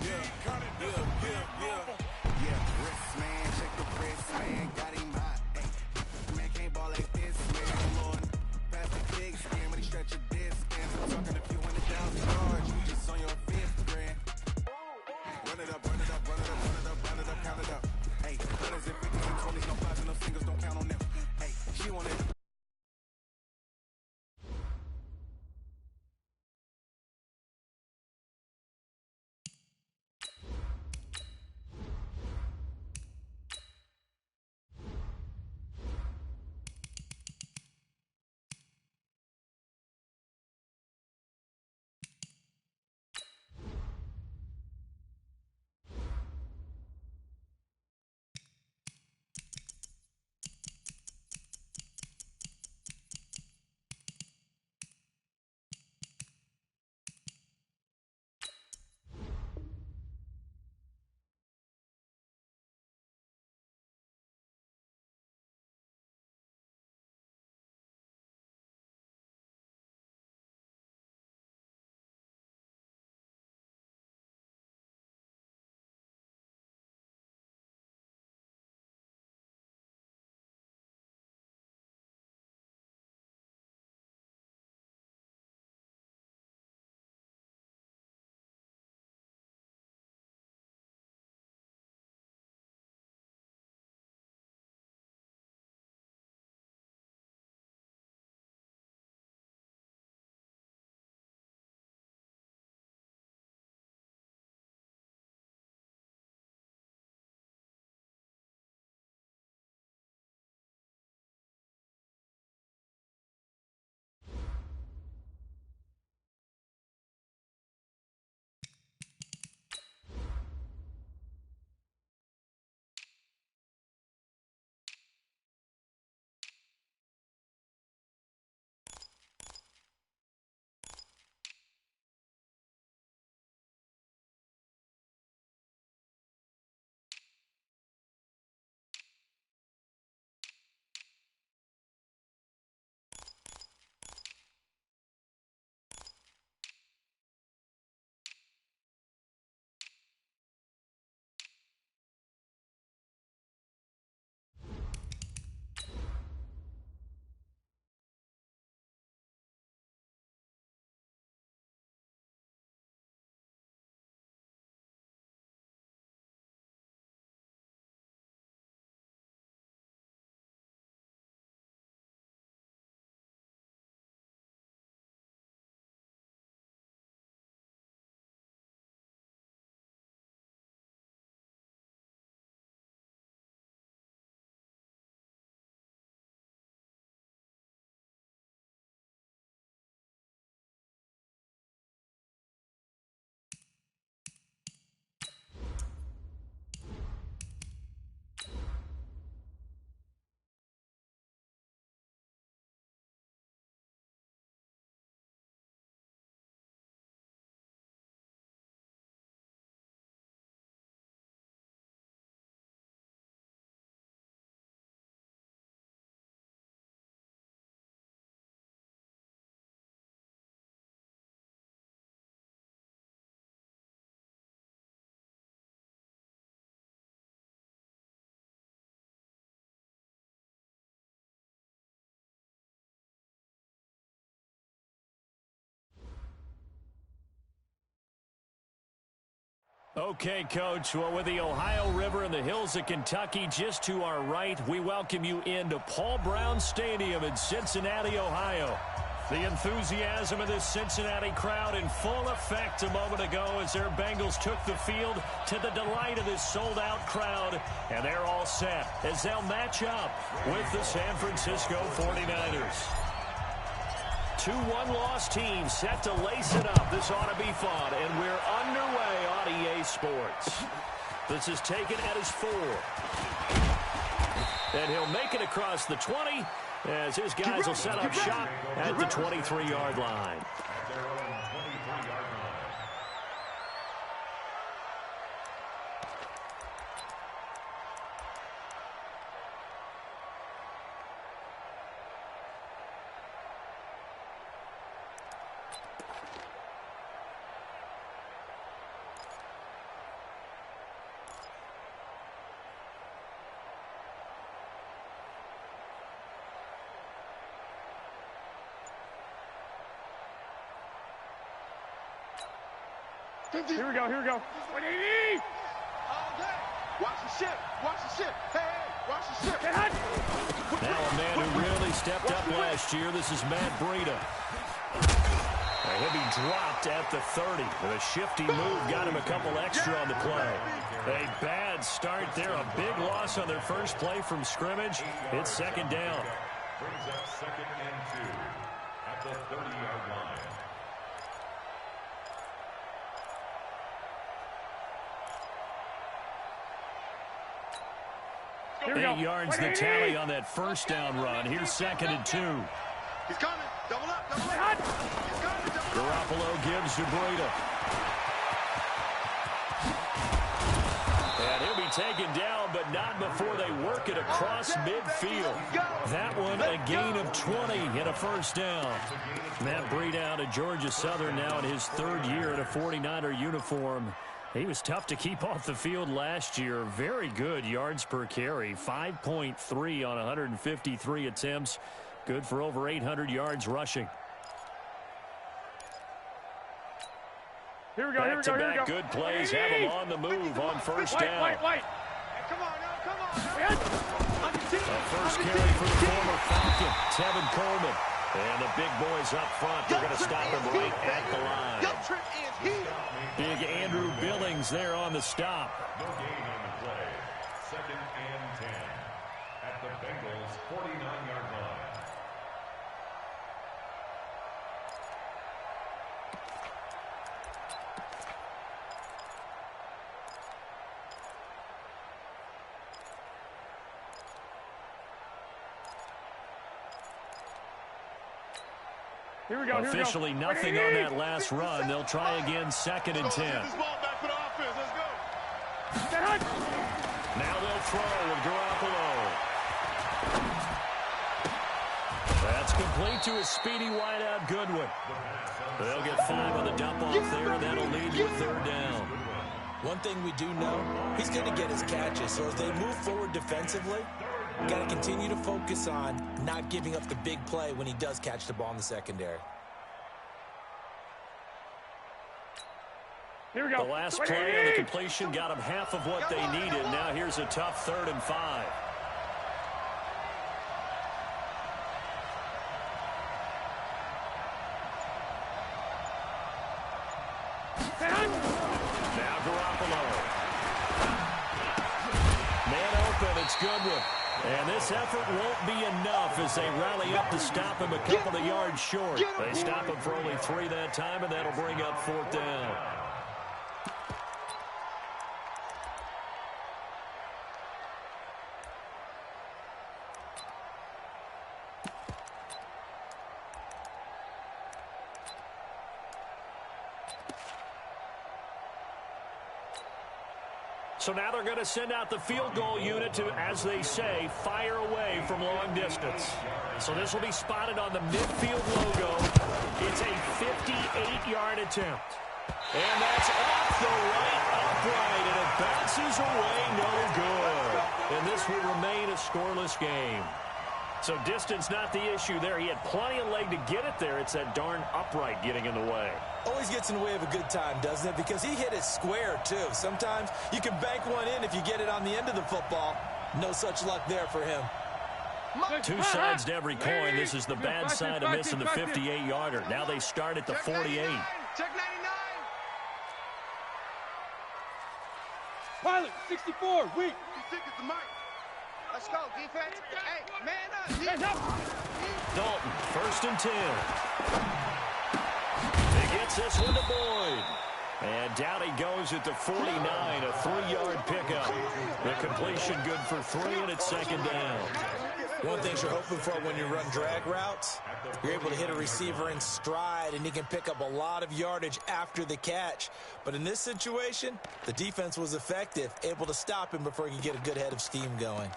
Yeah, wrist man, check the wrist man, got him hot. Ay, man can't ball like this, man. Lord, pass the big skin, but he stretch a disc. And I'm talking a few $100,000, you just on your fifth grand. Run it up, run it up, run it up, run it up, run it up, count it up. Hey, runners and 50s and 20s, no fives and no singles, don't count on them. Hey, she wanted. Okay, Coach. Well, with the Ohio River and the hills of Kentucky just to our right, we welcome you into Paul Brown Stadium in Cincinnati, Ohio. The enthusiasm of this Cincinnati crowd in full effect a moment ago as their Bengals took the field to the delight of this sold-out crowd. And they're all set as they'll match up with the San Francisco 49ers. Two one-loss teams set to lace it up. This ought to be fun, and we're underway on EA Sports. This is taken at his 4. And he'll make it across the 20 as his guys will set up shop at the 23-yard line. Here we go. 180! Watch the ship. Hey, watch the ship. Now a man who really stepped up last year. This is Matt Breida. He'll be dropped at the 30. With a shifty move, got him a couple extra on the play. A bad start there. A big loss on their first play from scrimmage. It's second down. Brings up 2nd and 2 at the 30-yard line. Here we go. 8 yards the tally on that first down run. Here's 2nd and 2. He's coming. Double up. He's coming. Garoppolo gives to Breida. And he'll be taken down, but not before they work it across midfield. That one, a gain of 20 and a first down. Matt Breida out of Georgia Southern now in his 3rd year in a 49er uniform. He was tough to keep off the field last year. Very good yards per carry. 5.3 on 153 attempts. Good for over 800 yards rushing. Here we go. Back-to-back good plays have him on the move on first down. White. Come on. A first carry for the former Falcon, Tevin Coleman. And the big boys up front, they're going to stop him right at the line. Big Andrew Billings there on the stop. No gain on the play. 2nd and 10 at the Bengals' 49-yard line. Here we go. Officially nothing on that last run. They'll try again 2nd and 10. This ball back for the offense. Let's go. Now they'll throw with Garoppolo. That's complete to a speedy wideout Goodwin. They'll get 5 on the dump off there, and that'll lead to a 3rd down. One thing we do know, he's going to get his catches. So as they move forward defensively, got to continue to focus on not giving up the big play when he does catch the ball in the secondary. Here we go. The last play on the completion got them half of what they needed. Now here's a tough 3rd and 5. Now Garoppolo. Man open, it's Goodwin. And this effort won't be enough as they rally up to stop him a couple of yards short. They stop him for only 3 that time, and that'll bring up 4th down. So now they're going to send out the field goal unit to, as they say, fire away from long distance. So this will be spotted on the midfield logo. It's a 58-yard attempt. And that's off the right upright, and it bounces away, no good. And this will remain a scoreless game. So distance not the issue there. He had plenty of leg to get it there. It's that darn upright getting in the way. Always gets in the way of a good time, doesn't it? Because he hit it square, too. Sometimes you can bank one in if you get it on the end of the football. No such luck there for him. 2 sides to every coin. This is the bad side of missing the 58-yarder. Now they start at the 48. Check 99. Pilot, 64, weak. You think it's the mic. Let's go, defense. Hey, man up. Dalton, 1st and 10. He gets this one to Boyd. And down he goes at the 49, a 3-yard pickup. The completion good for 3, and it's 2nd down. One thing you're hoping for when you run drag routes, you're able to hit a receiver in stride, and he can pick up a lot of yardage after the catch. But in this situation, the defense was effective, able to stop him before he could get a good head of steam going.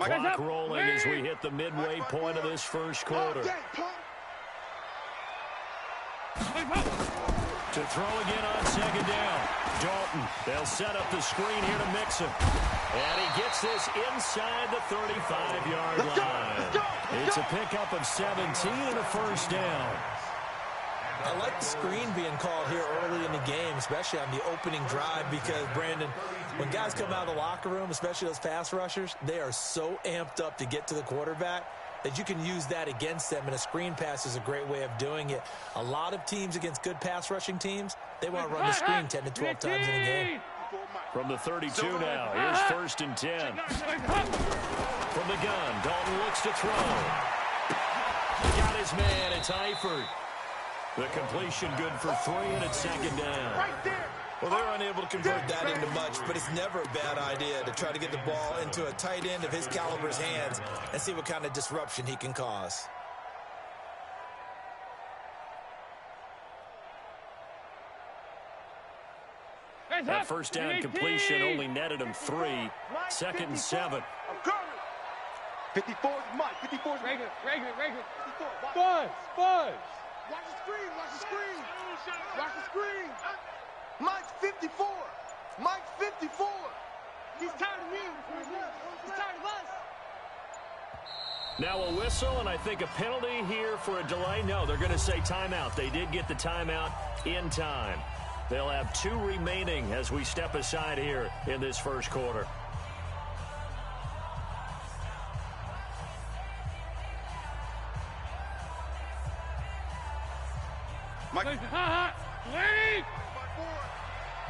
Clock rolling as we hit the midway point of this first quarter. To throw again on 2nd down. Dalton, they'll set up the screen here to mix him. And he gets this inside the 35-yard a pickup of 17 and a first down. I like the screen being called here early in the game, especially on the opening drive, because, Brandon, when guys come out of the locker room, especially those pass rushers, they are so amped up to get to the quarterback that you can use that against them, and a screen pass is a great way of doing it. A lot of teams against good pass rushing teams, they want to run the screen 10 to 12 times in a game. From the 32 now, here's 1st and 10. From the gun, Dalton looks to throw. Got his man, it's Eifert. The completion good for 3, and it's 2nd down. Well, they're unable to convert that into much, but it's never a bad idea to try to get the ball into a tight end of his caliber's hands and see what kind of disruption he can cause. That first down completion only netted him 3. 2nd and 7. 54 is Mike. 54 is Regular. 54. Buzz. Watch the screen. Watch the screen. Mike's 54. Mike's 54. He's tired of me. He's tired of us. Now a whistle, and I think a penalty here for a delay. No, they're going to say timeout. They did get the timeout in time. They'll have 2 remaining as we step aside here in this first quarter. Mike. Lead.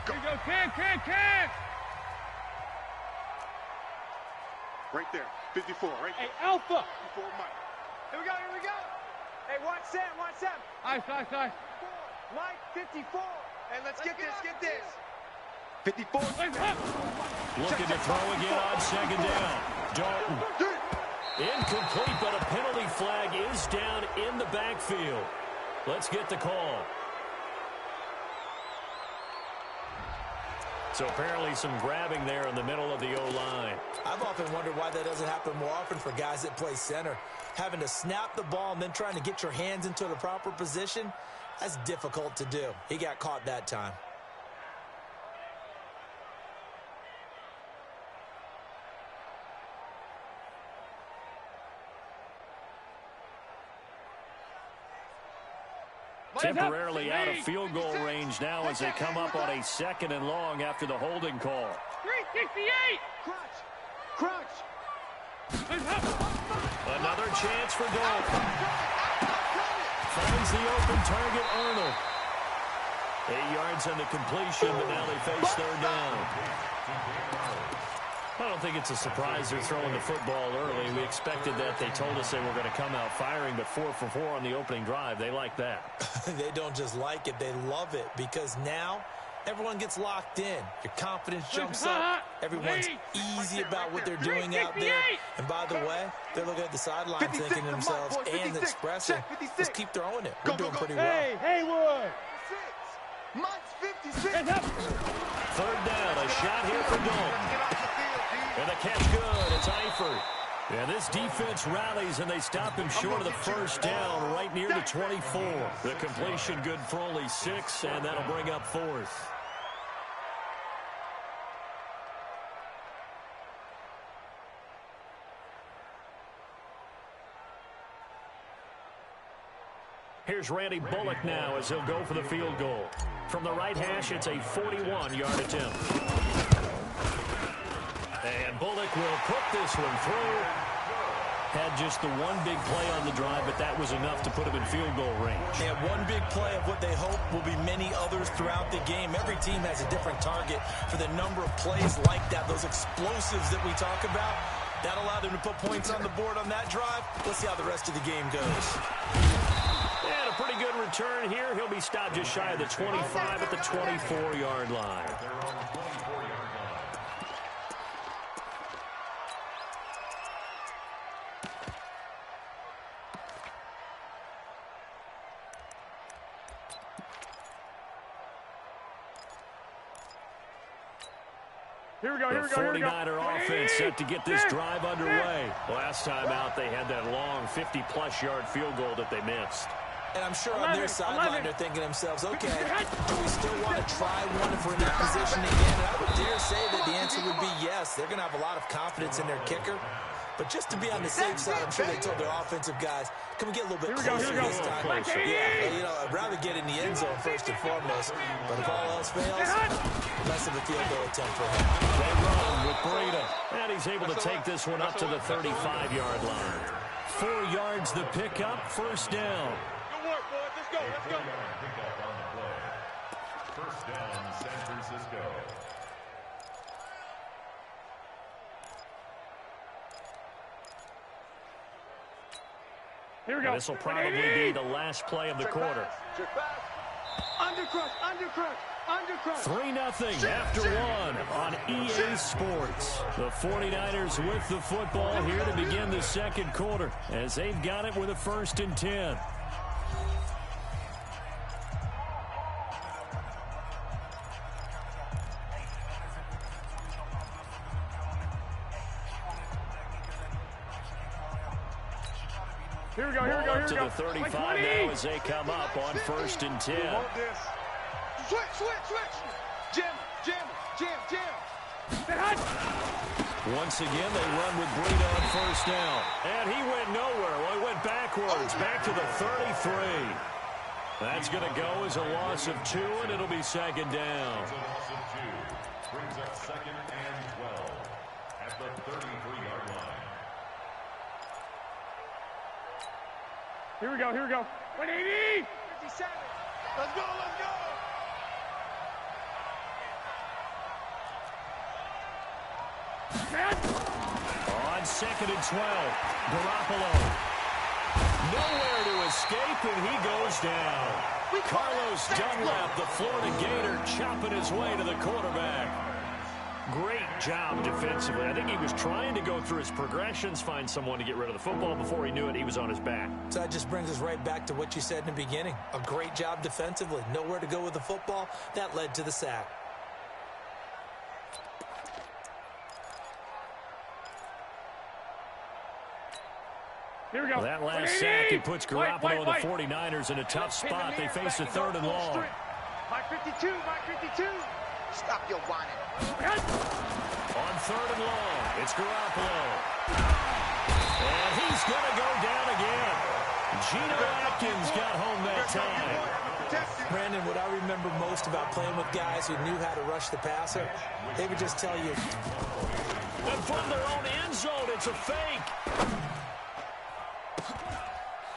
Here you go. Can. Right there. 54. Right there. Hey, Alpha. 54, Mike. Here we go. Hey, watch Sam. Ice. Mike, 54. Hey, let's get this. 54. Looking to throw again on 2nd down. Dalton. Incomplete, but a penalty flag is down in the backfield. Let's get the call. So apparently some grabbing there in the middle of the O-line. I've often wondered why that doesn't happen more often for guys that play center. Having to snap the ball and then trying to get your hands into the proper position, that's difficult to do. He got caught that time. Temporarily out of field goal range now as they come up on a 2nd and long after the holding call. 368. Crunch. Another chance for Dalton. Finds the open target, Arnold. 8 yards on the completion, but now they face 3rd down. I don't think it's a surprise they're throwing the football early. We expected that. They told us they were going to come out firing, but 4 for 4 on the opening drive. They like that. They don't just like it, they love it, because now everyone gets locked in. Your confidence jumps up. Everyone's easy about what they're doing out there. And by the way, they're looking at the sideline thinking to themselves and expressing, let's keep throwing it. We're doing pretty well. Hey, Haywood. Mike's 56. 3rd down, a shot here for Dalton. And the catch good, it's Eifert. And this defense rallies, and they stop him short of the first down, right near the 24. The completion good for only 6, and that'll bring up 4th. Here's Randy Bullock now as he'll go for the field goal. From the right hash, it's a 41-yard attempt. And Bullock will put this one through. Had just the one big play on the drive, but that was enough to put him in field goal range. And one big play of what they hope will be many others throughout the game. Every team has a different target for the number of plays like that, those explosives that we talk about. That allowed them to put points on the board on that drive. Let's see how the rest of the game goes. And a pretty good return here. He'll be stopped just shy of the 25 at the 24-yard line. Here we go. The 49er offense set to get this drive underway. Last time out, they had that long 50-plus yard field goal that they missed. And I'm sure on their sideline they're thinking to themselves, okay, do we still want to try one if we're in that position again? And I would dare say that the answer would be yes. They're going to have a lot of confidence in their kicker. But just to be on the safe side, I'm sure they told their offensive guys, can we get a little bit closer this time? Closer. Yeah, you know, I'd rather get in the end zone first and foremost. But if all else fails, less of a field goal attempt for him. They run with Breida. And he's able to take this one up to the 35-yard line. 4 yards the pickup, first down. Good work, boys. Let's go. Let's go. Pickup on the play. First down, San Francisco. Here we go. This will probably be the last play of the quarter. Undercrush, undercrush, undercrush. 3-0 after one on EA Sports. The 49ers with the football here to begin the second quarter as they've got it with a 1st and 10. Here we go, here we go, here we To go. the 35 now as they come up on 1st and 10. Switch, switch, switch. Jam, jam, jam, jam. Once again, they run with Breida on 1st down. And he went nowhere. Well, he went backwards, back to the 33. That's going to go as a loss of 2, and it'll be 2nd down. It's a loss of 2. Brings up 2nd and 12 at the 33-yard line. Here we go, here we go. 180! 57. Let's go, let's go. On 2nd and 12, Garoppolo. Nowhere to escape, and he goes down. Carlos Dunlap, the Florida Gator, chopping his way to the quarterback. Great job defensively. I think he was trying to go through his progressions, find someone to get rid of the football. Before he knew it, he was on his back. So that just brings us right back to what you said in the beginning. A great job defensively. Nowhere to go with the football. That led to the sack. Here we go. That last sack, it puts Garoppolo and the 49ers in a tough spot. They face a 3rd and long. Mike 52, Mike 52. Stop your whining. On 3rd and long, it's Garoppolo. And he's going to go down again. Geno Atkins got home that time. Brandon, what I remember most about playing with guys who knew how to rush the passer, they would just tell you. And from their own end zone, it's a fake.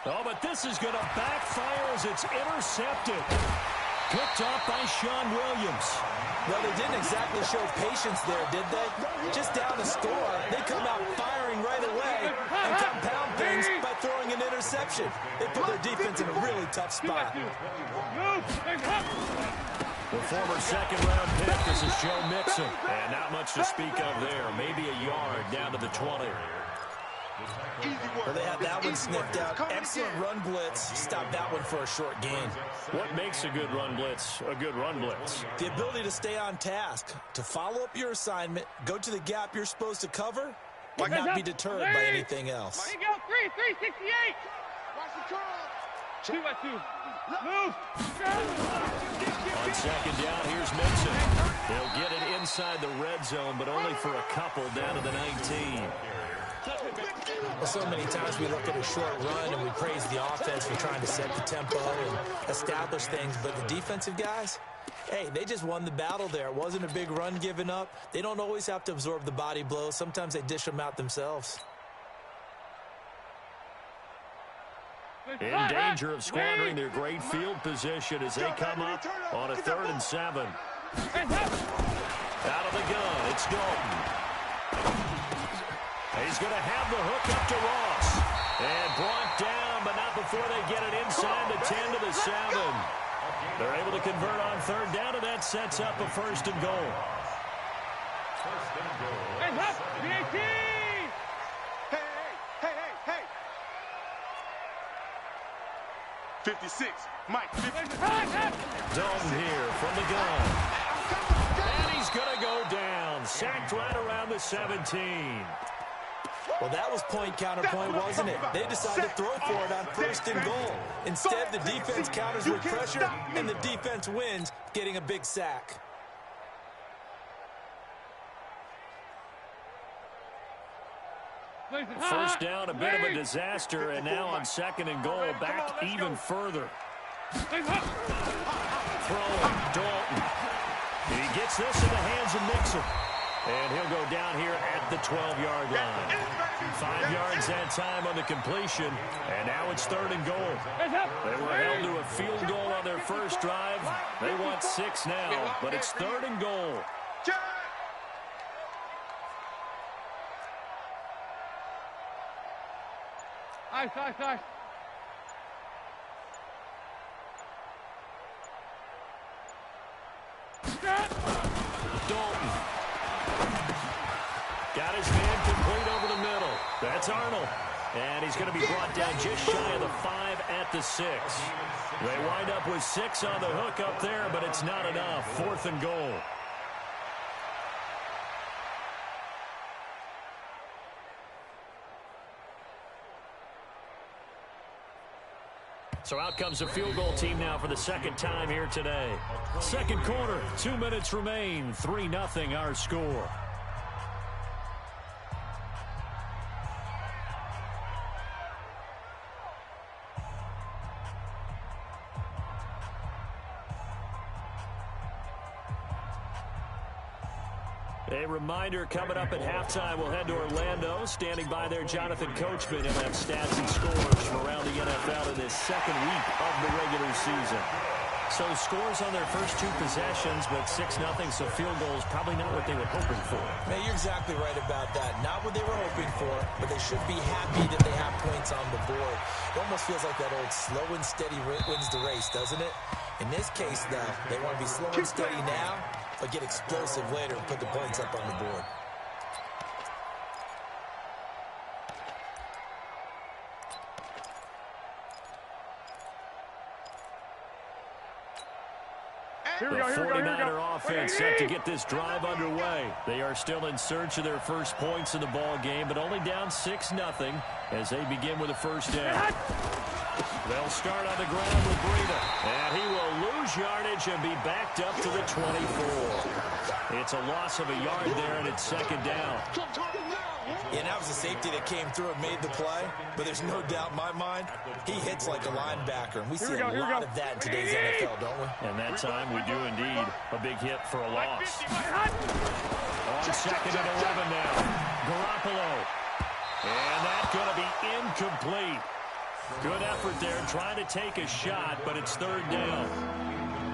Oh, but this is going to backfire as it's intercepted. Picked up by Sean Williams. Well, they didn't exactly show patience there, did they? Just down the score, they come out firing right away and compound things by throwing an interception. They put their defense in a really tough spot. The former 2nd-round pick, this is Joe Mixon. And not much to speak of there. Maybe a yard down to the 20. Well, they had that one sniffed out. Excellent run blitz. Stopped that one for a short gain. What makes a good run blitz a good run blitz? The ability to stay on task, to follow up your assignment, go to the gap you're supposed to cover, and not be deterred by anything else. Here you go, 368. Watch the curl. 2 by 2. Move. On 2nd down, here's Mixon. They'll get it inside the red zone, but only for a couple down to the 19. Well, so many times we look at a short run and we praise the offense for trying to set the tempo and establish things, but the defensive guys, hey, they just won the battle there. It wasn't a big run given up. They don't always have to absorb the body blows. Sometimes they dish them out themselves. In danger of squandering their great field position as they come up on a 3rd and 7. Out of the gun, it's Dalton. He's going to have the hook up to Ross. And brought down, but not before they get it inside the 10 to the 7. They're able to convert on 3rd down, and that sets up a 1st and goal. Hey, up, BAT! Hey. 56. Mike, 56. Dalton here from the gun. And he's going to go down. Sacked right around the 17. Well, that was point counterpoint, wasn't it? They decided to throw for it on 1st and goal. Instead, the defense counters with pressure, and the defense wins, getting a big sack. First down, a bit of a disaster, and now on 2nd and goal, back even further. Throwing, Dalton. He gets this in the hands of Mixon. And he'll go down here at the 12-yard line. 5 yards that time on the completion, and now it's 3rd and goal. They were held to a field goal on their first drive. They want 6 now, but it's 3rd and goal. Ice. Dalton. Got his man complete over the middle. That's Arnold. And he's going to be brought down just shy of the 5 at the 6. They wind up with 6 on the hook up there, but it's not enough. 4th and goal. So out comes the field goal team now for the 2nd time here today. 2nd quarter, 2 minutes remain. 3-0 our score. A reminder, coming up at halftime, we'll head to Orlando. Standing by there, Jonathan Coachman. He'll have stats and scores from around the NFL in this 2nd week of the regular season. So scores on their first 2 possessions, but 6-0, so field goals probably not what they were hoping for. Man, you're exactly right about that. Not what they were hoping for, but they should be happy that they have points on the board. It almost feels like that old slow and steady wins the race, doesn't it? In this case, though, they want to be slow and steady now, but get explosive later and put the points up on the board. The 49er offense set to get this drive underway. They are still in search of their first points in the ball game, but only down 6-0 as they begin with a first down. They'll start on the ground with Breida, and he will lose yardage and be backed up to the 24. It's a loss of a yard there, and it's 2nd down. Yeah, that was a safety that came through and made the play, but there's no doubt in my mind, he hits like a linebacker, and we see a lot of that in today's NFL, don't we? And that time we do indeed a big hit for a loss. On 2nd and 11 now, Garoppolo. And that's going to be incomplete. Good effort there, trying to take a shot, but it's 3rd down.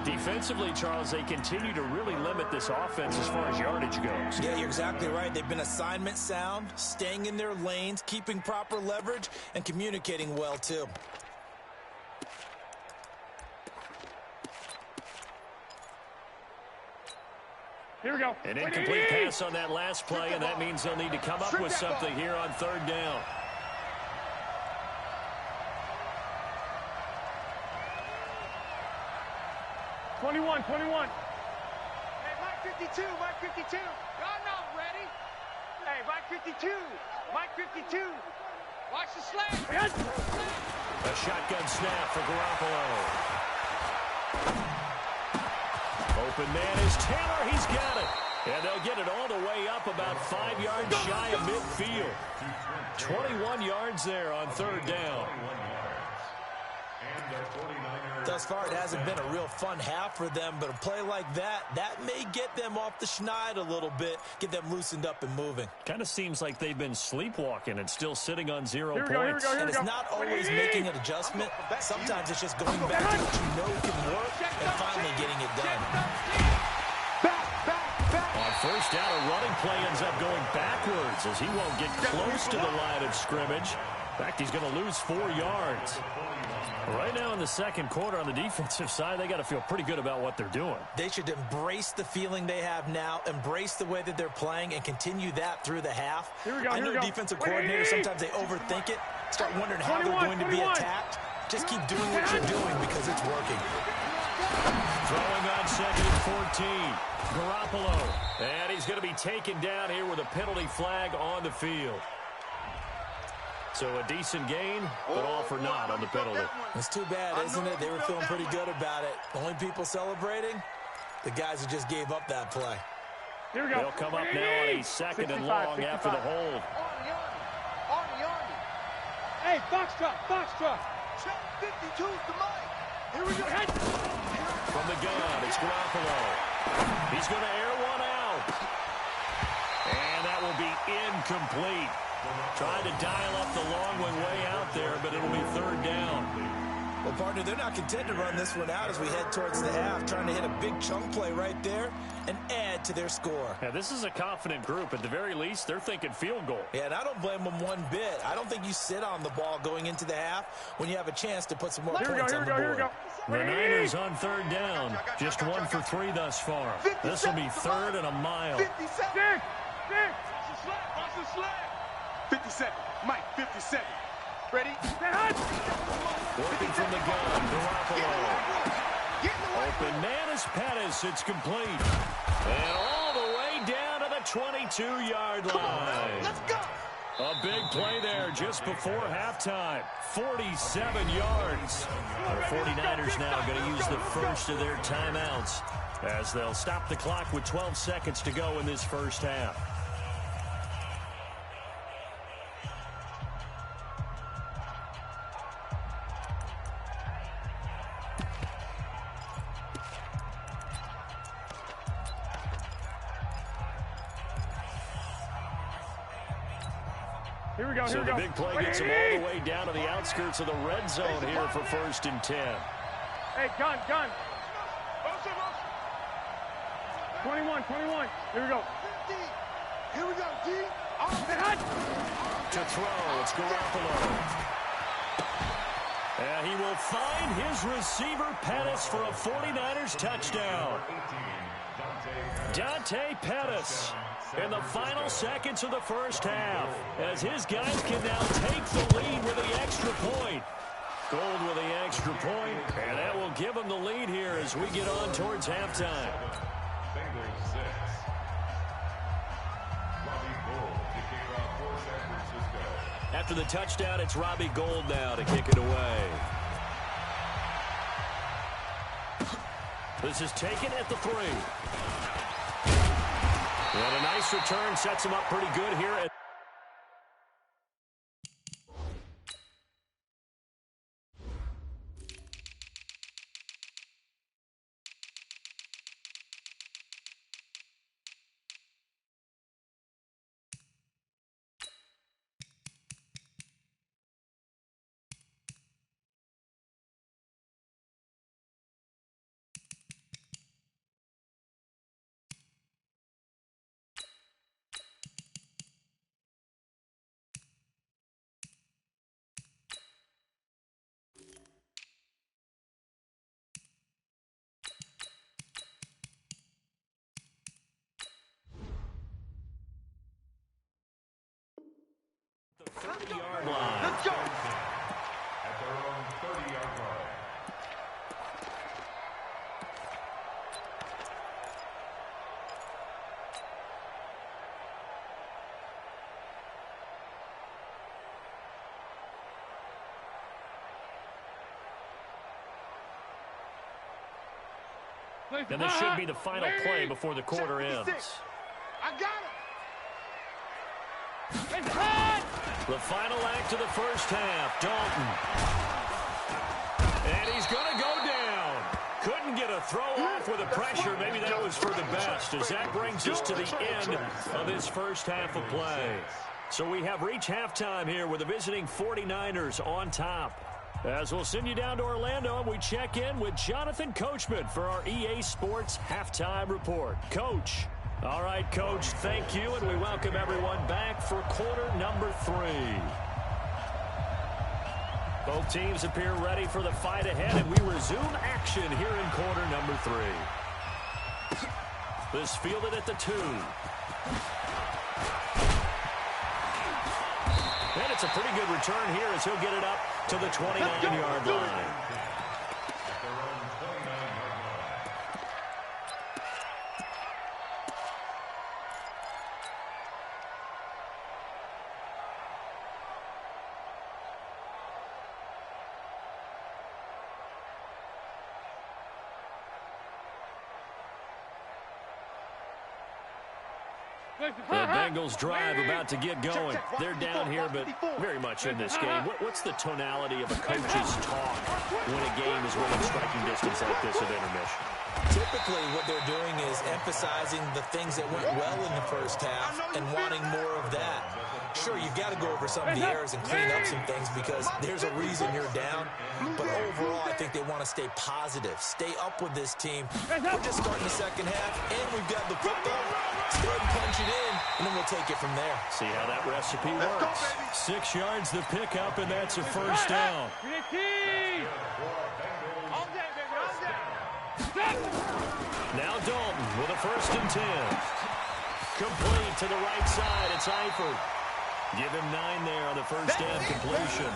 Defensively, Charles, they continue to really limit this offense as far as yardage goes. Yeah, you're exactly right. They've been assignment sound, staying in their lanes, keeping proper leverage, and communicating well, too. Here we go. An incomplete pass on that last play, and that means they'll need to come up with something here on 3rd down. Twenty one. Hey, Mike 52. Y'all not ready. Hey, Mike 52. Watch the slant. A shotgun snap for Garoppolo. Open man is Taylor. He's got it. And they'll get it all the way up about 5 yards shy of midfield. 21 yards there on 3rd down. Thus far, it hasn't been a real fun half for them, but a play like that may get them off the schneid a little bit, get them loosened up and moving. Kind of seems like they've been sleepwalking and still sitting on 0 points. And it's not always making an adjustment. Sometimes it's just going back to what you know can work and finally getting it done. On 1st down, a running play ends up going backwards as he won't get close to the line of scrimmage. In fact, he's going to lose 4 yards. Right now in the 2nd quarter on the defensive side, they got to feel pretty good about what they're doing. They should embrace the feeling they have now, embrace the way that they're playing, and continue that through the half. I know defensive coordinators, sometimes they overthink it, start wondering how they're going to be attacked. Just keep doing what you're doing because it's working. Throwing on 2nd and 14. Garoppolo. And he's going to be taken down here with a penalty flag on the field. So a decent gain, but all for naught on the penalty. It's too bad, isn't it? They were feeling pretty good about it. Only people celebrating, the guys who just gave up that play. Here we go. They'll come up now on a 2nd and long after the hold. Hey, foxtrot, foxtrot. Check 52's the mic. Here we go. From the gun, it's Garoppolo. He's going to air one out. And that will be incomplete. Trying to dial up the long one way out there, but it'll be third down. Well, partner, they're not content to run this one out as we head towards the half, trying to hit a big chunk play right there and add to their score. Yeah, this is a confident group. At the very least, they're thinking field goal. Yeah, and I don't blame them one bit. I don't think you sit on the ball going into the half when you have a chance to put some more points on the board. Here we go. The Niners on third down. Just 1 for 3 thus far. This will be third and a mile. 57. Six. Watch the slide. 57. Mike, 57. Ready? Working from the gun, Garoppolo. Open man is Pettis. It's complete. And all the way down to the 22-yard line. Let's go. A big play there just before halftime. 47 yards. The 49ers now going to use the first of their timeouts as they'll stop the clock with 12 seconds to go in this first half. Here we go. So the big play gets them all the way down to the outskirts of the red zone here for 1st and 10. Hey, gun. 21. Here we go. 50. Here we go, D. To throw, it's Garoppolo. And he will find his receiver, Pettis, for a 49ers touchdown. Dante Pettis in the final seconds of the first half as his guys can now take the lead with the extra point. Gold with the extra point, and that will give them the lead here as we get on towards halftime. Bengals 6. Robbie Gould to kick off for San Francisco. After the touchdown, it's Robbie Gould now to kick it away. This is taken at the 3. And a nice return sets him up pretty good here. The 30-yard line. Let's go. At their own 30-yard line. And this should be the final play before the quarter ends. I got it. The final act of the first half, Dalton. And he's going to go down. Couldn't get a throw off with the pressure. Maybe that was for the best, as that brings us to the end of this first half of play. So we have reached halftime here with the visiting 49ers on top. As we'll send you down to Orlando, and we check in with Jonathan Coachman for our EA Sports Halftime Report. Coach. All right, Coach, thank you, and we welcome everyone back for quarter number 3. Both teams appear ready for the fight ahead, and we resume action here in quarter number 3. This fielded at the 2. And it's a pretty good return here as he'll get it up to the 29-yard line. The Bengals drive about to get going. They're down here, but very much in this game. What's the tonality of a coach's talk when a game is within striking distance like this at intermission? Typically, what they're doing is emphasizing the things that went well in the first half and wanting more of that. Sure, you've got to go over some of the errors and clean up some things because there's a reason you're down. But overall, I think they want to stay positive, stay up with this team. We're just starting the second half, and we've got the football. Let's go ahead and punch it in, and then we'll take it from there. See how that recipe works. 6 yards the pickup, and that's a first down. Now Dalton with a 1st and 10. Complete to the right side. It's Eifert. Give him 9 there on the first down completion.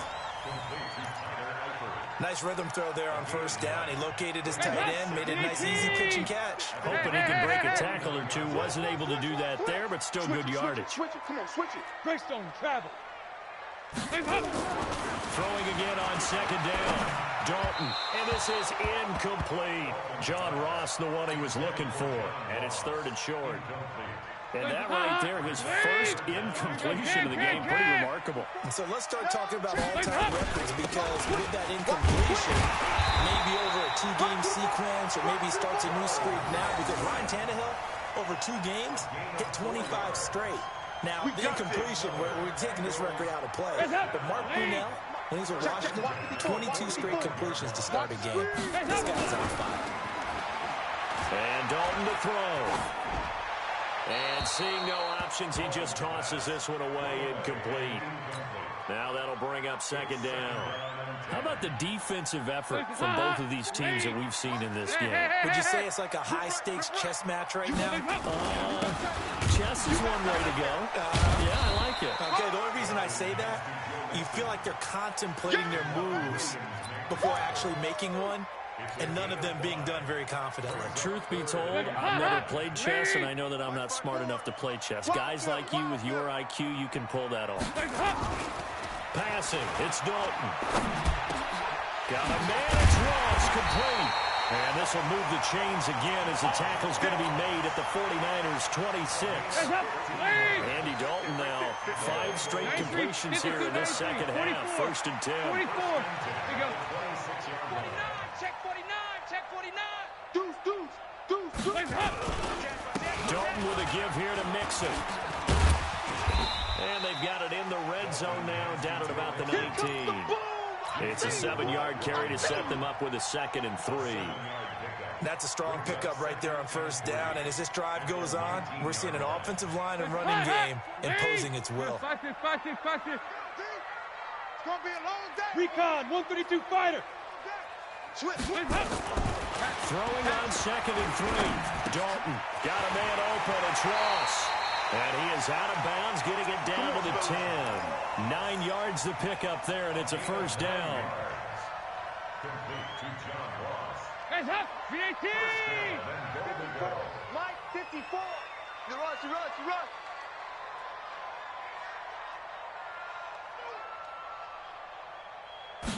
Nice rhythm throw there on 1st down. He located his tight end, made it a nice easy pitch and catch. Hoping he can break a tackle or two. Wasn't able to do that there, but still good yardage. Switch it. Come on, switch it. Greystone, travel. Throwing again on 2nd down. Dalton, and this is incomplete. John Ross, the one he was looking for, and it's 3rd and short. And that right there, his first incompletion of the game, pretty remarkable. So let's start talking about all-time records because with that incompletion, maybe over a 2-game sequence or maybe he starts a new streak now because Ryan Tannehill, over 2 games, hit 25 straight. Now, the incompletion, we're taking this record out of play. But Mark Brunell, when he's with Washington, 22 straight completions to start a game. This guy's on fire. And Dalton to throw. And seeing no options, he just tosses this one away, incomplete. Now that'll bring up 2nd down. How about the defensive effort from both of these teams that we've seen in this game? Would you say it's like a high-stakes chess match right now? Chess is one way to go. Yeah, I like it. Okay, the only reason I say that, you feel like they're contemplating their moves before actually making one. And none of them being done very confidently. Truth be told, I've never played chess, and I know that I'm not smart enough to play chess. Guys like you with your IQ, you can pull that off. Passing, it's Dalton. Got a man, it's Ross, complete. And this will move the chains again as the tackle's going to be made at the 49ers' 26. Andy Dalton now, 5 straight completions here in this second half. 1st and 10. 44. Here you go. Check 49. Check 49. Deuce. Dalton with a give here to Mixon. And they've got it in the red zone now, down at about the 19. It's a 7-yard carry to set them up with a 2nd and 3. That's a strong pickup right there on 1st down. And as this drive goes on, we're seeing an offensive line and running game imposing its will. Fast it. It's going to be a long day. Recon, 132 fighter. Switch. Throwing on 2nd and 3. Dalton got a man open. It's Ross. And he is out of bounds, getting it down to the 10. 9 yards to pick up there, and it's a 1st down. Guys up, 318. Mike 54. You rush.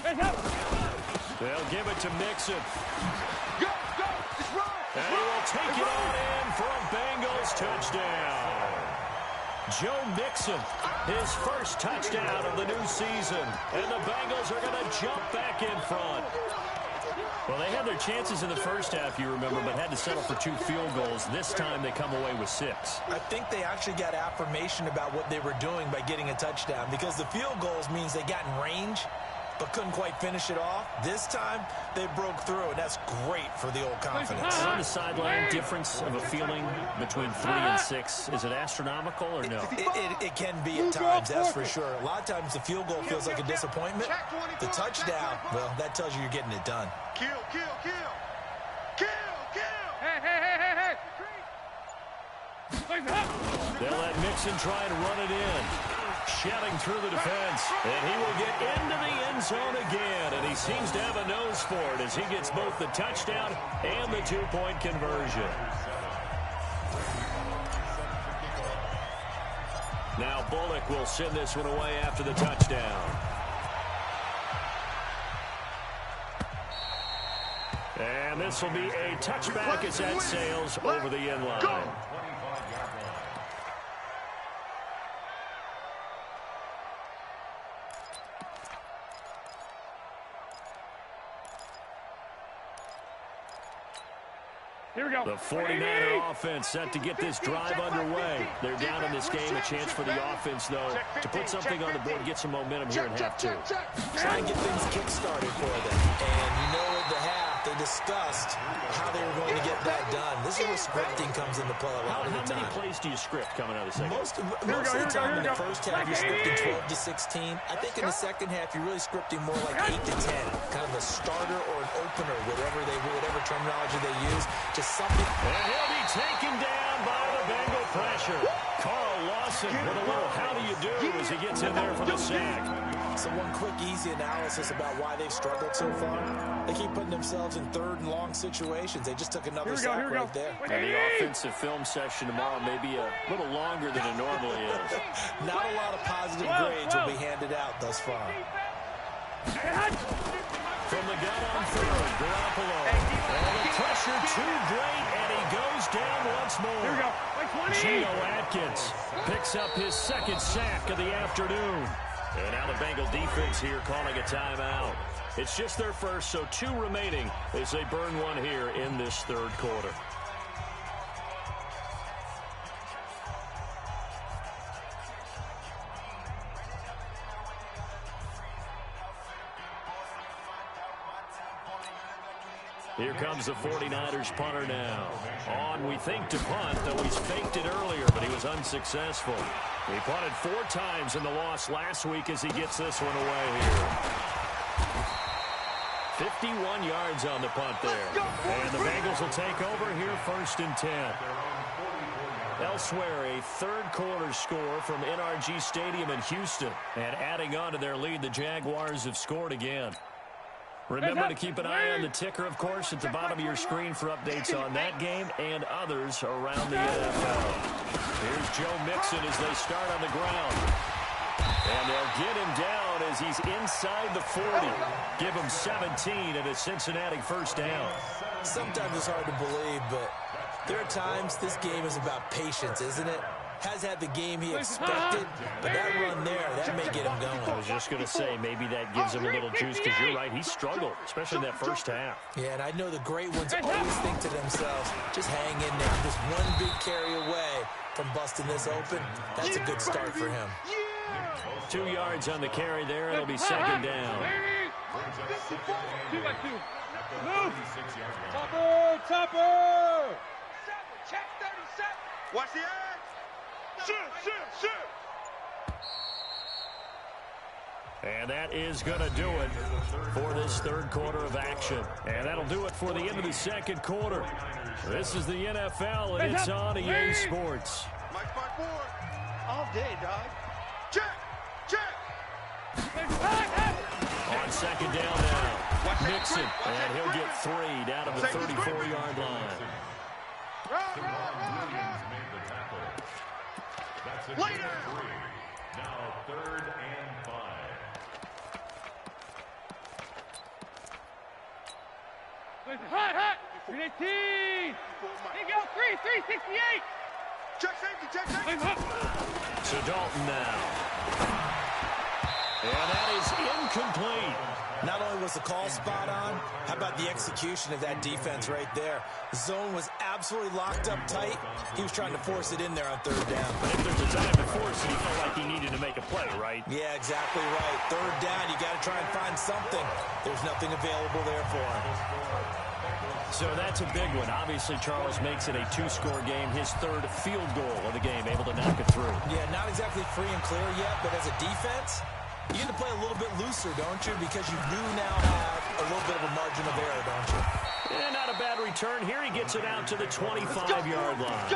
Guys up. They'll give it to Mixon. Go. It's run. And he will take it on in for a Bengals touchdown. Joe Mixon, his first touchdown of the new season. And the Bengals are going to jump back in front. Well, they had their chances in the first half, you remember, but had to settle for 2 field goals. This time they come away with 6. I think they actually got affirmation about what they were doing by getting a touchdown because the field goals means they got in range but couldn't quite finish it off. This time, they broke through, and that's great for the old confidence. On the sideline, difference of a feeling between 3 and 6, is it astronomical or no? It can be at times, that's for sure. A lot of times, the field goal feels like a disappointment. The touchdown, well, that tells you you're getting it done. Kill. Hey. They'll let Mixon try and run it in. Shouting through the defense, and he will get into the end zone again, and he seems to have a nose for it as he gets both the touchdown and the 2-point conversion. Now Bullock will send this one away after the touchdown. And this will be a touchback as that sails over the end line. Here we go. The 49er offense set to get this drive underway. They're down in this game. A chance for the offense, though, to put something on the board, get some momentum here in half two. Try and get things kick-started for them. And you know at the half, they discussed how they were going to get that done. This is where scripting comes into play a lot of the time. How many plays do you script coming out of the second? Most of the time in the first half, you're scripting 12 to 16. I think in the second half, you're really scripting more like 8 to 10. Kind of a starter or an opener, whatever terminology they use. Just something. And he'll be taken down by the Bengal pressure. Carl Lawson with a little how do you do as he gets in there for the sack. So one quick, easy analysis about why they've struggled so far. They keep putting themselves in third and long situations. They just took another sack right there. And the offensive film session tomorrow may be a little longer than it normally is. Not a lot of positive grades will be handed out thus far. From the gun on third, Garoppolo. And the pressure too great, and he goes down once more. Here we go. Geno Atkins picks up his second sack of the afternoon. And now the Bengal defense here calling a timeout. It's just their first, so 2 remaining as they burn one here in this third quarter. Here comes the 49ers punter now. On, we think, to punt, though he's faked it earlier, but he was unsuccessful. He punted 4 times in the loss last week as he gets this one away here. 51 yards on the punt there. And the Bengals will take over here first and 10. Elsewhere, a third quarter score from NRG Stadium in Houston. And adding on to their lead, the Jaguars have scored again. Remember to keep an eye on the ticker, of course, at the bottom of your screen for updates on that game and others around the NFL. Here's Joe Mixon as they start on the ground. And they'll get him down as he's inside the 40. Give him 17 and a Cincinnati first down. Sometimes it's hard to believe, but there are times this game is about patience, isn't it? Has had the game he expected, but that run there, that may get him going. I was just going to say, maybe that gives him a little juice, because you're right, he struggled, especially in that first half. Yeah, and I know the great ones always think to themselves, just hang in there. Just one big carry away from busting this open. That's a good start for him. 2 yards on the carry there, it'll be second down. 2 by 2. Move! Topper! Topper! Check 37. Watch the edge. Shoot! And that is going to do it for this third quarter of action. And that'll do it for the end of the second quarter. This is the NFL, and it's on EA Sports. Mike 5-4. All day, dog. Check! On second down now, Mixon, and he'll get 3 down to the 34-yard line. That's it. 3. Now 3rd and 5. Hot! 318! There you go, 368! Check safety! So Dalton now. And that is incomplete. Not only was the call spot on, how about the execution of that defense right there? The zone was absolutely locked up tight. He was trying to force it in there on third down. But if there's a time to force it, he felt like he needed to make a play, right? Yeah, exactly right. Third down, you got to try and find something. There's nothing available there for him. So that's a big one. Obviously, Charles makes it a 2-score game. His third field goal of the game, able to knock it through. Yeah, not exactly free and clear yet, but as a defense, you get to play a little bit looser, don't you? Because you do now have a little bit of a margin of error, don't you? Yeah, not a bad return. Here he gets it out to the 25-yard line. At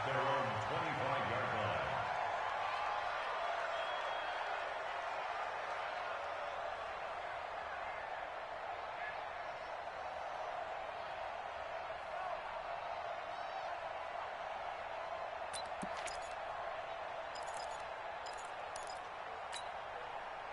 their own 25-yard line.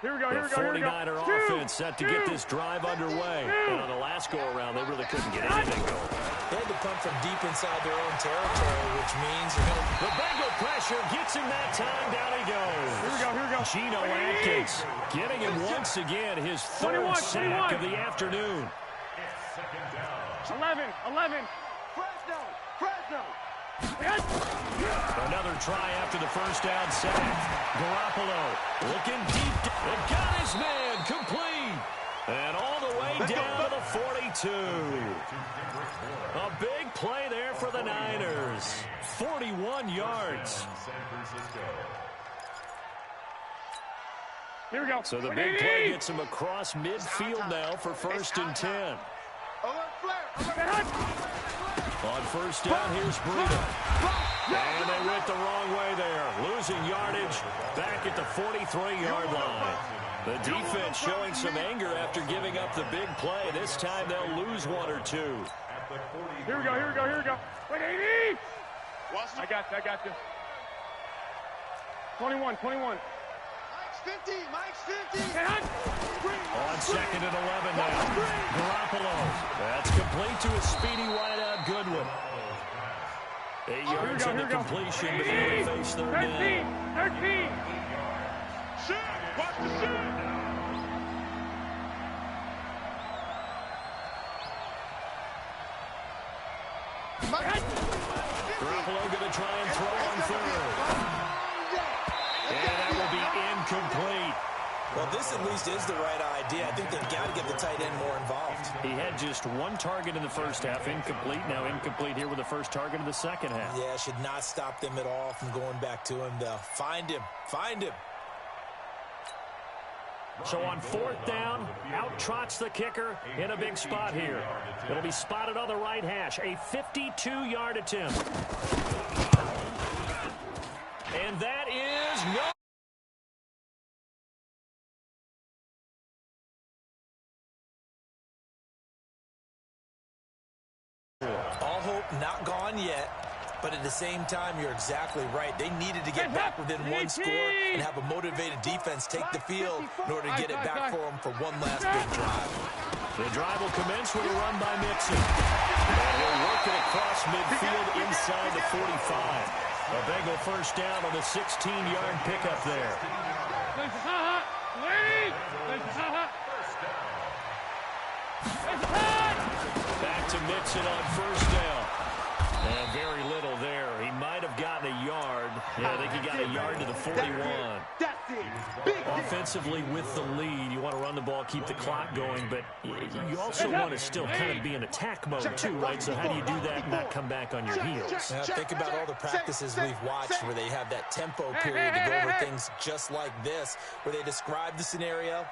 Here we go. The 49er offense set to get this drive underway. And on the last go-around, they really couldn't get anything going. They had to punt from deep inside their own territory, which means you're going to... The Bengal pressure gets him that time. Down he goes. Here we go. Geno Atkins getting him once again his third sack of the afternoon. 11. Another try after the first down sack. Garoppolo looking deep. And got his man complete. And all the way down to the 42. A big play there for the Niners. 41 yards. Here we go. So the big play gets him across midfield now for 1st and 10. On first down, here's Breida. And they went the wrong way there. Losing yardage back at the 43-yard line. The defense showing some anger after giving up the big play. This time they'll lose 1 or 2. Here we go, here we go, here we go. Wait, 80! I got you. 21. Mike's 50, Mike's 50. On 2nd and 11 now. Garoppolo. That's complete to a speedy wideout Goodwin. 8 yards in the completion, but they face 3rd down. 13. Shoot! Watch the shoot! Garoppolo going to try and throw on 3rd. And that will be incomplete. Well, this at least is the right idea. I think they've got to get the tight end more involved. He had just 1 target in the first half, incomplete. Now incomplete here with the first target of the second half. Yeah, should not stop them at all from going back to him, though. Find him. So on 4th down, out trots the kicker in a big spot here. It'll be spotted on the right hash. A 52-yard attempt. And that is no. All hope not gone yet, but at the same time, you're exactly right. They needed to get back within 1 score and have a motivated defense take the field in order to get it back for them for one last big drive. The drive will commence with a run by Mixon. And he'll work it across midfield inside the 45. A Bengal first down on the 16-yard pickup there. Back to Mixon on first down. And very little there. He might have gotten a yard. Yeah, I think he got a yard to the 41. Offensively with the lead, you want to run the ball, keep the clock going, but you also want to still kind of be in attack mode too, right? So how do you do that and not come back on your heels? Now, think about all the practices we've watched where they have that tempo period to go over things just like this, where they describe the scenario,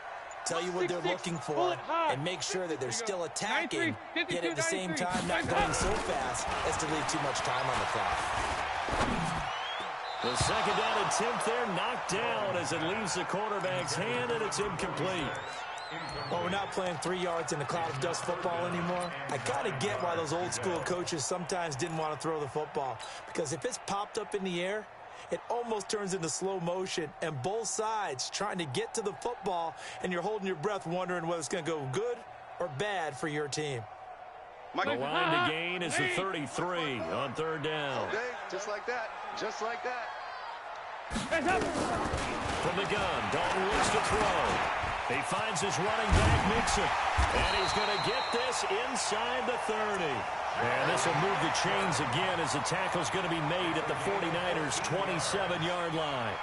tell you what they're looking for, and make sure that they're still attacking, yet at the same time not going so fast as to leave too much time on the clock. The second down attempt there knocked down as it leaves the quarterback's hand, and it's incomplete. Well, we're not playing 3 yards in a cloud of dust football anymore. I got to get why those old school coaches sometimes didn't want to throw the football, because if it's popped up in the air, it almost turns into slow motion, and both sides trying to get to the football, and you're holding your breath wondering whether it's going to go good or bad for your team. The line to gain is the 33 on 3rd down. Just like that. Just like that. From the gun, Dalton looks to throw. He finds his running back, Mixon. And he's going to get this inside the 30. And this will move the chains again as the tackle's going to be made at the 49ers' 27-yard line.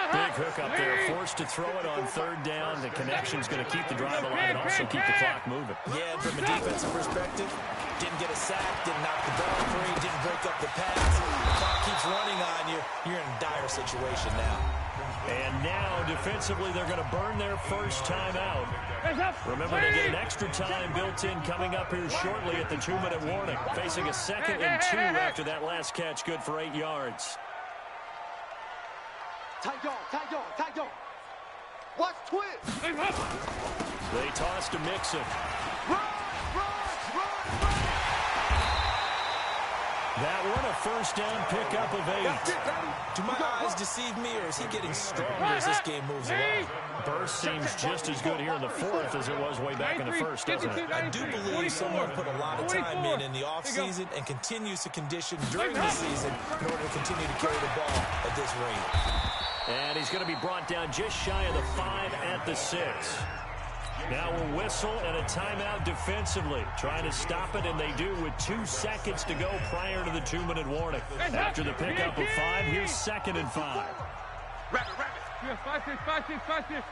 Big hook up there, forced to throw it on 3rd down. The connection's going to keep the drive alive and also keep the clock moving. Yeah, and from a defensive perspective, didn't get a sack, didn't knock the ball free, didn't break up the pass. The clock keeps running on you. You're in a dire situation now. And now, defensively, they're going to burn their first time out. Remember, they get an extra time built in coming up here shortly at the 2-minute warning. Facing a 2nd and 2 after that last catch, good for 8 yards. Tight dog. Watch twist. They toss to Mixon. Run. That one a first down pickup of 8. Do my eyes deceive me, or is he getting stronger as this game moves along? Burst seems just as good here in the 4th as it was way back in the 1st, doesn't it? I do believe someone put a lot of time in the offseason and continues to condition during the season in order to continue to carry the ball at this rate. And he's going to be brought down just shy of the 5 at the 6. Now a whistle and a timeout defensively. Trying to stop it, and they do with 2 seconds to go prior to the 2-minute warning. After the pickup of 5, here's 2nd and 5. Rapid. Yeah, 5-6. Hey,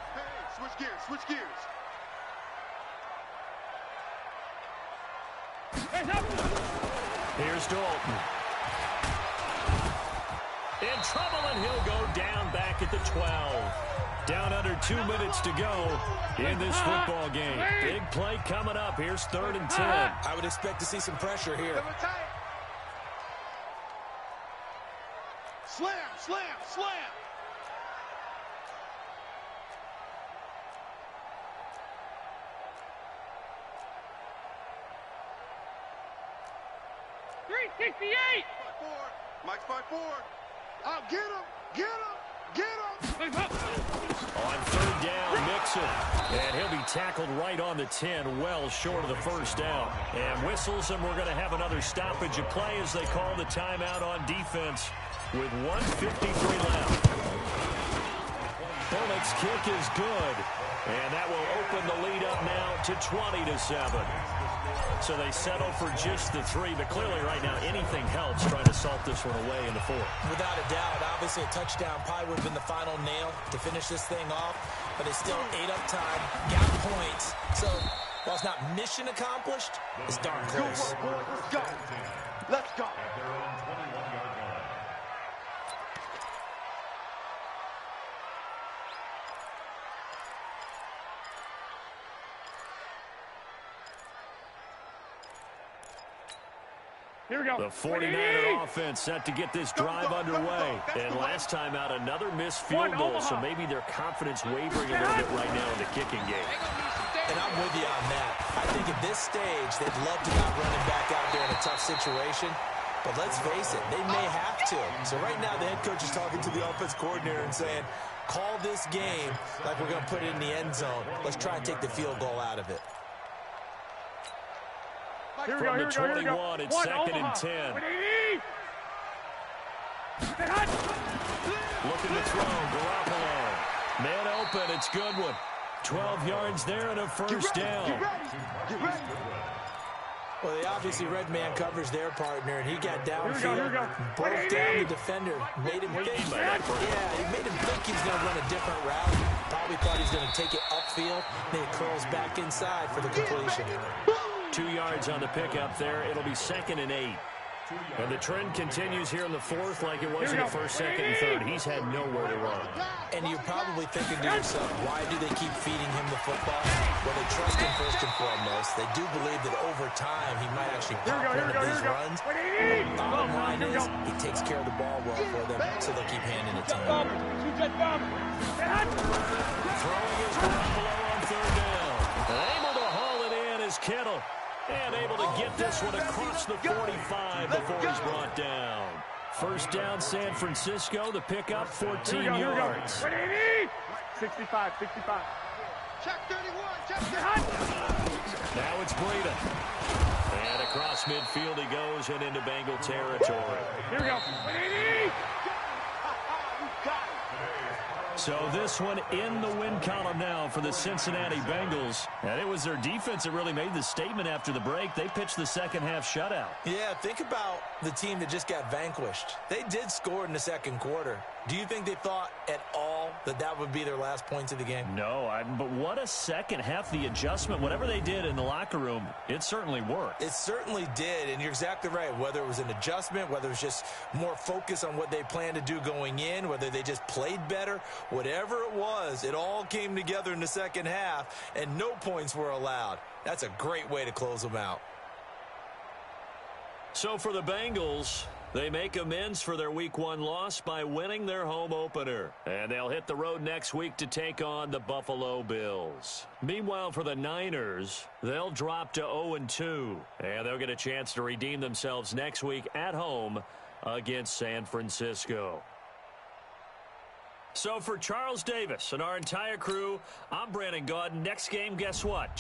switch gears. Here's Dalton. In trouble, and he'll go down back at the 12. Down under 2 minutes to go in this football game. Big play coming up. Here's 3rd and 10. I would expect to see some pressure here. Slam. Mike's 5-4. Out, get him. On 3rd down, Mixon. And he'll be tackled right on the 10, well short of the 1st down. And whistles, and we're going to have another stoppage of play as they call the timeout on defense with 1:53 left. Bullock's kick is good, and that will open the lead up now to 20-7. So they settle for just the 3, but clearly right now anything helps trying to salt this one away in the 4th. Without a doubt, obviously a touchdown probably would have been the final nail to finish this thing off, but it's still ate up time, got points. So while it's not mission accomplished, it's darn close. Let's go. At their own 21-yard line. Here we go. The 49er offense set to get this drive underway. And last time out, another missed field goal, so maybe their confidence wavering a little bit right now in the kicking game. And I'm with you on that. I think at this stage, they'd love to have running back out there in a tough situation. But let's face it, they may have to. So right now, the head coach is talking to the offense coordinator and saying, call this game like we're going to put it in the end zone. Let's try and take the field goal out of it. From the 21, it's 2nd and 10. Looking to throw, Garoppolo. Man open, it's Goodwin. 12 yards there and a 1st down. Get ready. Well, they obviously red man covers their partner, and he got downfield, broke down the defender, made him think. He made him think he was going to run a different route. Probably thought he was going to take it upfield, then it curls back inside for the completion. 2 yards on the pickup there. It'll be 2nd and 8. And the trend continues here in the 4th like it was in the 1st, 2nd, and 3rd. He's had nowhere to run. And you're probably thinking to yourself, why do they keep feeding him the football? Well, they trust him first and foremost. They do believe that over time he might actually pop one of these runs. Bottom line is he takes care of the ball well for them, so they'll keep handing it to him. Throwing is Garoppolo on 3rd down. And able to haul it in is Kittle. And able to get this one across the 45 before he's brought down. 1st down, San Francisco. The pickup, 14 yards. 65. Check 31. Now it's Breida. And across midfield he goes and into Bengal territory. Here we go. So this one in the win column now for the Cincinnati Bengals. And it was their defense that really made the statement after the break. They pitched the second half shutout. Yeah, think about the team that just got vanquished. They did score in the 2nd quarter. Do you think they thought at all that that would be their last points of the game? No, but what a second half. The adjustment, whatever they did in the locker room, it certainly worked. It certainly did, and you're exactly right. Whether it was an adjustment, whether it was just more focus on what they planned to do going in, whether they just played better, whatever it was, it all came together in the second half, and no points were allowed. That's a great way to close them out. So for the Bengals, they make amends for their Week 1 loss by winning their home opener. And they'll hit the road next week to take on the Buffalo Bills. Meanwhile, for the Niners, they'll drop to 0-2. And they'll get a chance to redeem themselves next week at home against San Francisco. So for Charles Davis and our entire crew, I'm Brandon Gaudin. Next game, guess what?